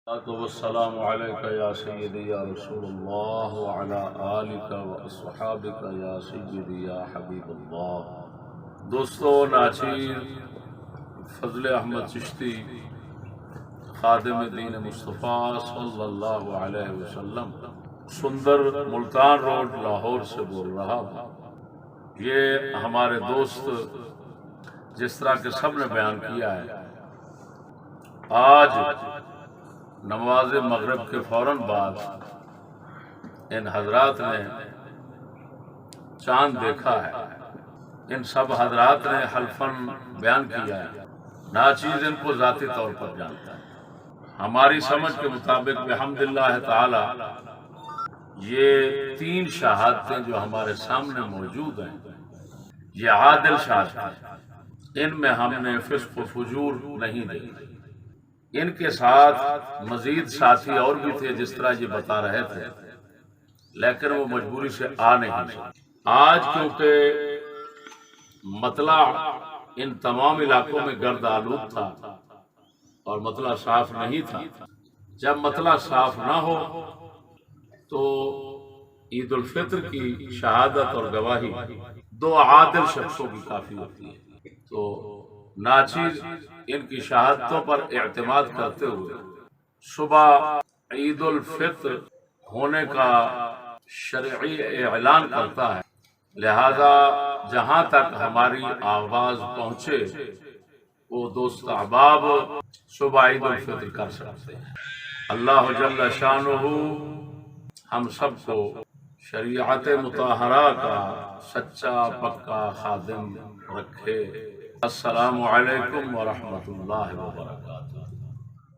والسلام عليك يا سيدي يا رسول الله وعلى آلك وأصحابك يا سيدي يا حبيب الله۔ دوستو، ناچیر فضل احمد چشتی خادم دین مصطفیٰ صلی اللہ علیہ وسلم سندر ملتان روڈ لاہور سے بول رہا ہوں۔ یہ ہمارے دوست جس طرح کے سب نے بیان کیا ہے، آج نماز مغرب کے فوراً بعد ان حضرات نے چاند دیکھا ہے۔ ان سب حضرات نے حلفاً بیان کیا ہے، ناچیز ان کو ذاتی طور پر جانتا ہے۔ ہماری سمجھ کے مطابق بحمداللہ تعالی یہ تین شہادتیں جو ہمارے سامنے موجود ہیں، یہ عادل شہادتیں ہیں۔ ان میں ہم نے فسق و فجور نہیں دیکھی۔ ان کے ساتھ مزید ساتھی اور بھی تھے جس طرح یہ بتا رہے تھے، لیکن وہ مجبوری سے آ نہیں سکے۔ آج کیونکہ مطلع ان تمام علاقوں میں گرد آلود تھا اور مطلع صاف نہیں تھا، جب مطلع صاف نہ ہو تو عید الفطر کی شہادت اور گواہی دو عادل شخصوں کی کافی ہوتی ہے۔ تو ناچیز ان کی شہادتوں پر اعتماد کرتے ہوئے صبح عید الفطر ہونے کا شرعی اعلان کرتا ہے، لہذا جہاں تک ہماری آواز پہنچے وہ دوست احباب صبح عید الفطر کر سکتے ہیں۔ اللہ جل شانہ ہم سب کو شریعت مطہرہ کا سچا پکا خادم رکھے۔ السلام علیکم ورحمۃ اللہ وبرکاتہ۔